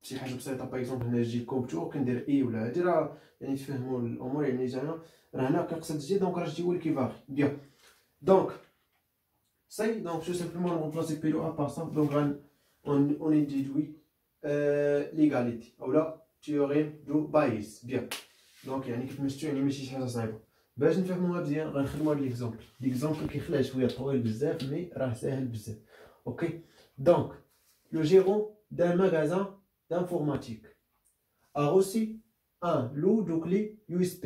شي حاجه بسيطه باغ اكزومبل هنا جي كونتور كندير اي ولا هادي راه يعني تفهموا الامور يعني جانا راه هنا كنقصد جي دونك راه جي هو اللي كيفاغي بيان دونك سي دونك tout simplement on remplace P2 à part ça donc on est déduit l'égalité ou là théorème de Bayes bien دونك يعني كيف ما شفتوا يعني ماشي شي حاجه صعيبه باش نفهموها مزيان غنخدموا هاد ليكزامبل كيخلع شويه طويل بزاف مي راه ساهل بزاف اوكي دونك لو جيرون d'un magasin d'informatique a reçu un lot de clés USB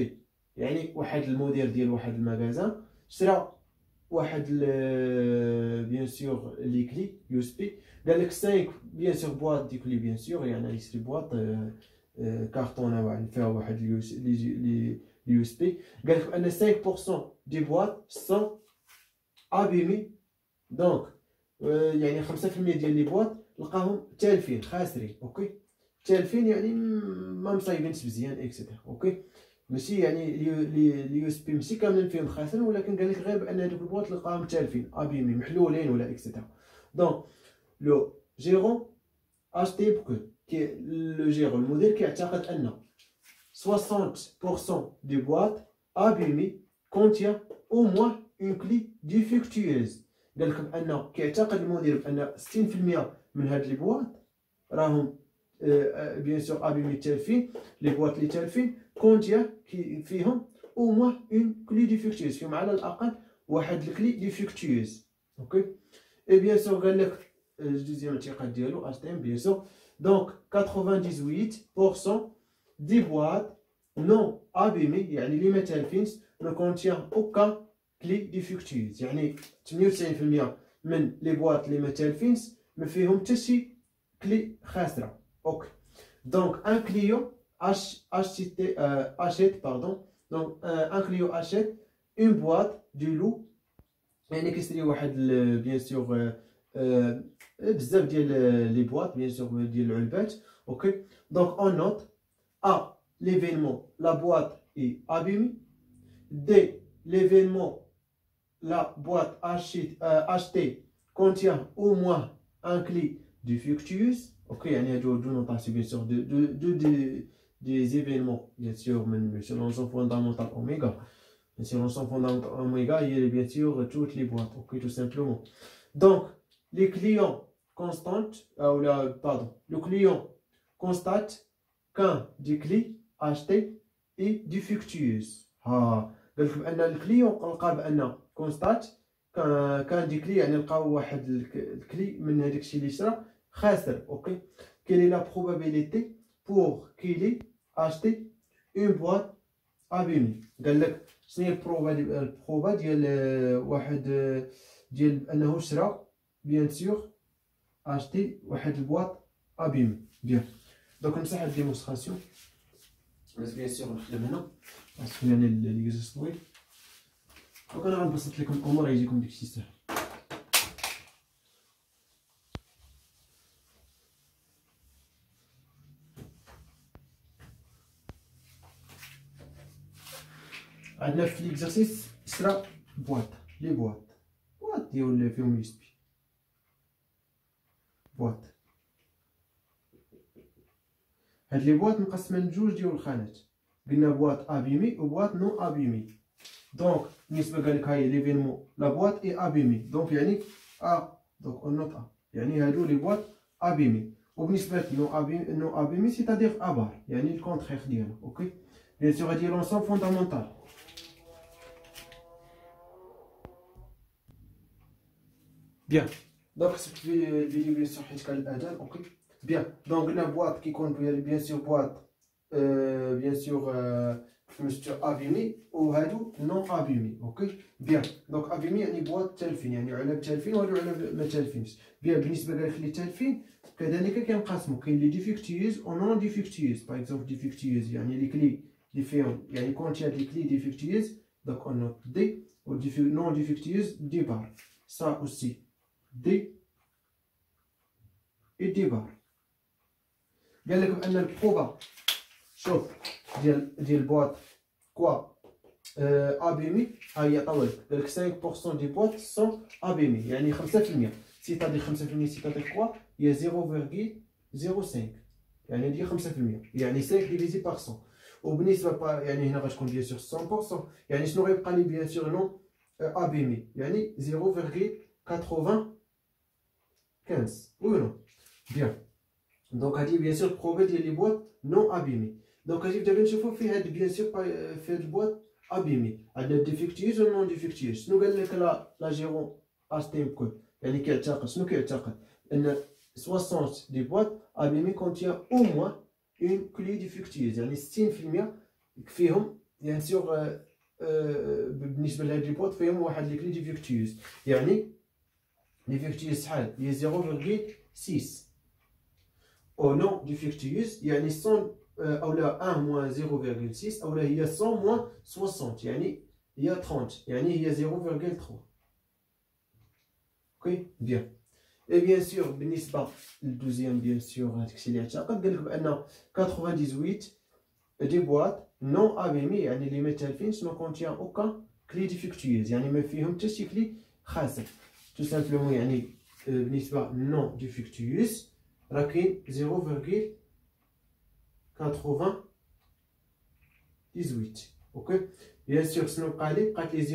يعني واحد المدير ديال واحد المغازان شرا واحد بيان سور لي كلي يو اس بي قال لك 5 بيان سور بواط دي كلي بيان سور يعني يشري بواط كارطونه واحد فيها واحد لي يو اس بي قال لك ان 5% دي بواط سون ابيمي دونك يعني 5% ديال لي بواط لقاهم تالفين خاسرين اوكي تالفين يعني ما مصايبينش مزيان اكسيتيرا اوكي ماشي يعني لي يو اس بي ماشي كاملين فيهم خاسرين ولكن قال لك غير بان هذوك البواط لقاهم تالفين ابيمي محلولين ولا اكسيتيرا دونك لو جيرون اشتي بوكو كي لو جيرون المدير كيعتقد ان 60% دي بواط ابيمي كونتيان او موان اون كلي ديفيكتيوز قال لك بان كيعتقد المدير بان 60% من هاد لي بواط راهم بيان سور ابيمي تالفين لي بواط لي تالفين كونتيان فيهم او موان اون كلي ديفيكتيوز فيهم على الاقل واحد الكلي ديفيكتيوز اوكي اي بيان سور قال لك الجزئيه الاعتقاد ديالو اس تي ام بيان سور دونك 98% دي بواط نون ابيمي يعني لي ما تالفينش نو كونتيان اوكا كلي ديفيكتيوز يعني 98% من لي بواط لي ما تالفينش ما فيهم حتى شي كلي خاسره اوكي دونك ان كليون achète pardon donc un client achète une boîte de loup يعني كيشري واحد بيان سور بزاف ديال لي بواط بيان سور ديال العلبات اوكي دونك اون نوت ا l'événement la boîte est abîmée d l'événement la boîte achetée contient au moins un clé défectueuse ok يعني هادو دو نوطاسيون بيان سور des événements bien sûr sur l'ensemble fondamental oméga sur l'ensemble fondamental oméga il y a bien sûr toutes les boîtes ok tout simplement donc les clients constatent ou là pardon le client constate qu'un des clés achetés est défectueuse قال لك بان الكليون لقى بان constate كان دي كلي يعني لقاو واحد الكلي من هذاك الشيء اللي شرا خاسر اوكي quelle est la probabilité pour qu'il ait acheté une boîte abîmée قال لك شنو هي البروبا ديال واحد ديال انه شرا بيان سور اشتي واحد البواط ابيمي بيان دونك نمسح هاد ديمونستراسيون بس بيان سور نخدم هنا باسكو يعني ليكزيست طويل دونك انا غنبسط لكم الامور يجيكم داكشي ساهل عندنا في ليكزارسيس شرا بواط لي بواط ديال فيهم يو اس بي بواط هاد لي بواط مقسمين لجوج ديال الخانات قلنا بواط ابيمي و بواط نو ابيمي دونك بالنسبه قال لك هاي ليفينمون لا بواط اي ابيمي دونك يعني دونك اون نوت يعني هادو لي بواط ابيمي وبالنسبه نو ابيمي سيتادير ابار يعني الكونترير ديالو اوكي بيان سور هادي لونسون فوندامونتال بيان دونك كتبت في الفيديو بيان سور حيت كان الاذان اوكي بيان دونك قلنا بواط كيكون بيان سور بواط بيان سور كيفاش ابيمي وهادو نون ابيمي اوكي بيان دونك ابيمي يعني بواط تالفين يعني علب تالفين وهادو علب ما تالفينش بيان بالنسبه قالك لي تالفين كذلك كينقسموا كاين لي ديفيكتيوز و نون ديفيكتيوز باغ اكزومبل ديفيكتيوز يعني لي كلي اللي فيهم يعني كونتيان لي كلي ديفيكتيوز دونك اون نوت دي و نون ديفيكتيوز دي بار سا اوسي دي اي دي بار قال لك بان البروبا شوف ديال بواط كوا ابيمي ها هي طويل قال لك 5% دي بواط سون ابيمي يعني 5% سيتادير 5% سيتادير كوا هي 0.05 يعني دي 5%، يعني 5 ديفيزي باغ 100. وبالنسبه يعني هنا غتكون بيان سور 100%، يعني شنو غيبقى لي بيان سور نون ابيمي، يعني 0.95. وي نو بيان. دونك هادي بيان سور بروبي ديال لي بواط نون ابيمي. دونك غادي دابا نشوفو في هاد بيان سور في هاد البواط ابيمي عندنا ديفيكتيوز و نون ديفيكتيوز. شنو قال لك لا جيرون اشتي كود، يعني كيعتقد شنو كيعتقد ان 60 دي بواط ابيمي كونتيان او موان اون كلي ديفيكتيوز، يعني 60% فيهم بيان سور بالنسبه لهاد لي بواط فيهم واحد لي كلي ديفيكتيوز، يعني ديفيكتيوز شحال هي 0.6. او نون ديفيكتيوز يعني 100 اولا 1 موان 0.6 اولا هي 100 موان 60، يعني هي 30، يعني هي 0.3. اوكي بيان. اي بيان سور بالنسبه للدوزيام بيان سور هادشي اللي اعتقد قال لك بان 98 دي بواط نون ابيمي، يعني لي ميتالفين سنو كونتيان اوكان كلي ديفيكتيوز، يعني ما فيهم حتى شي كلي خاسر تو سامبلومون. يعني بالنسبه نون ديفيكتيوز راه كاين 0.98. اوكي بيان سور شنو بقى لي؟ بقات لي 0.02.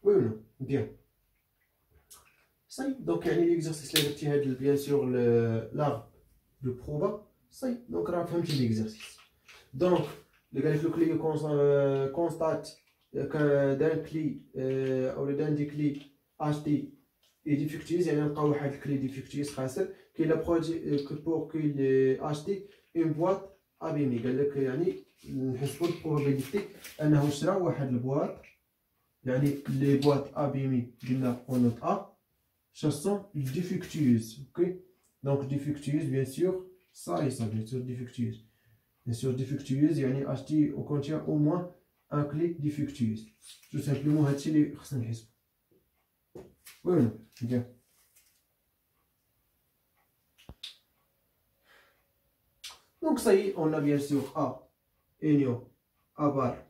وي ولا بيان صاي. دونك يعني ليكزارسيس اللي درتي هاد بيان سور لاغ دو بروبا صاي. دونك راه فهمتي ليكزارسيس. دونك اللي قال لك لو كلي كونستات دان كلي او دان دي كلي اشتي اي ديفيكتيز، يعني نلقاو واحد الكلي ديفيكتيز خاسر كي لا برودوي بور كي اشتي اون بواط ابيمي. قال لك يعني نحسبوا البروبابيليتي انه شرا واحد البواط، يعني لي بواط ابيمي قلنا اون نوت ا شاسون ديفيكتيوز. اوكي دونك ديفيكتيوز بيان سور ça بيان سور ديفيكتيوز بيان سور ديفيكتيوز يعني اشتي او كونتيان او موان ان كلي ديفيكتيوز. تو سامبلومون هادشي اللي خصنا نحسبو. وي بيان. دونك صاي اون ا بيان سور ا انيو ا بار،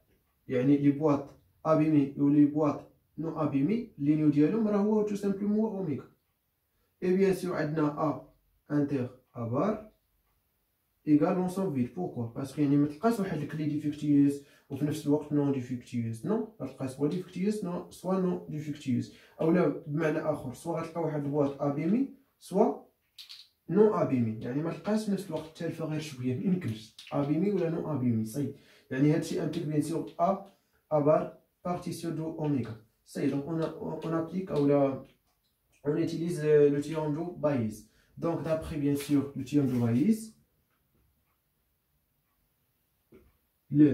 يعني لي بواط ابيمي و لي بواط نو ابيمي لينيو ديالهم راه هو تو سامبلومون اوميغا. اي بيان سور عندنا ا انتر ا بار ايغال لونسون فيد. بوركوا؟ باسكو يعني متلقاش واحد الكلي ديفيكتيوز وفي نفس الوقت نون ديفيكتيوز، نو غتلقى سوا ديفيكتيوز سوا نون ديفيكتيوز، اولا بمعنى اخر سوا غتلقى واحد البواط ابيمي سوا نون ابيمي، يعني ما تلقاش في نفس الوقت تالفه غير شويه، ميمكنش ابيمي ولا نون ابيمي. صاي يعني هادشي امبليك بيان سور ا بار بارتيسيون دو اوميغا. صاي دونك اون ابليك اولا on utilise le théorème de Bayes. Donc d'après bien sûr le théorème de Bayes, le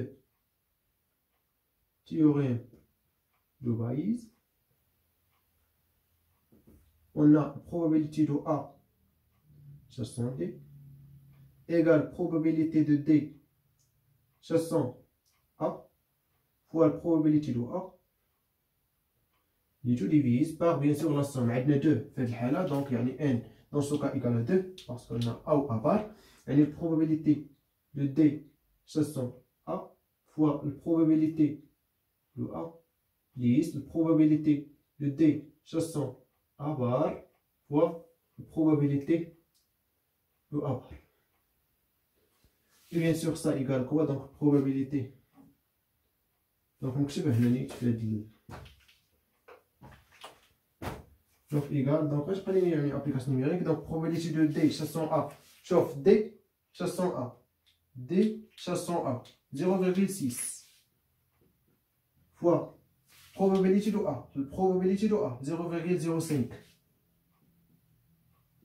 théorème de Bayes, on a probabilité de A chassant D égale probabilité de D chassant A fois la probabilité de A. Les deux divise par bien sûr la somme. On a 2 في الحالة، donc يعني n dans ce cas égale à 2 parce qu'on a A ou A bar. Et la probabilité de D chassant A fois la probabilité de A lisse la probabilité de D chassant A bar fois la probabilité de A bar. Et bien sûr ça égale quoi? Donc probabilité. Donc on va faire donc égal, donc je prends une application numérique, donc probabilité de D chassant A, chauffe D chassant A, D chassant A, 0,6 fois probabilité de A, probabilité de A, 0,05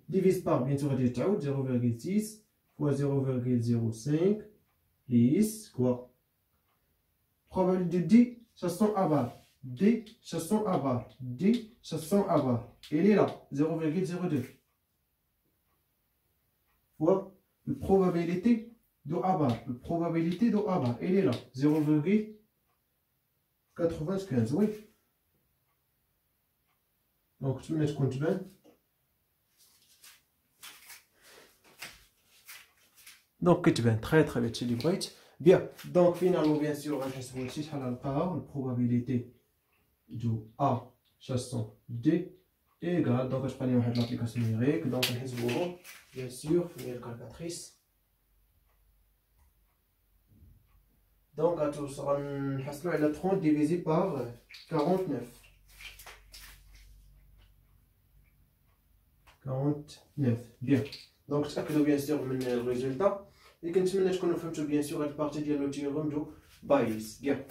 divise par, bien sûr, 0,6 fois 0,05 lisse quoi? Probabilité de D chassant A bar. D chassant A bar, D chassant A bar, elle est là, 0,02 fois la probabilité de A bar, la probabilité de A bar, elle est là, 0,95, oui. Donc tu mets compte bien. Donc tu bien, très très vite, bien. Donc finalement, bien sûr, on va la probabilité de A chassant D ايكال دونك غتبقى لي واحد لابليكاسيون نيميريك دونك نحسبوهم بيان سور فين هي الكالكاتريس دونك غنحصلو على 30 ديفيزي بار 49 بيان دونك تاكدوا بيان سور من الريزولتا اللي كنتمنى تكونوا فهمتوا بيان سور هاد البارتي ديال لو تيورم دو بايس بيان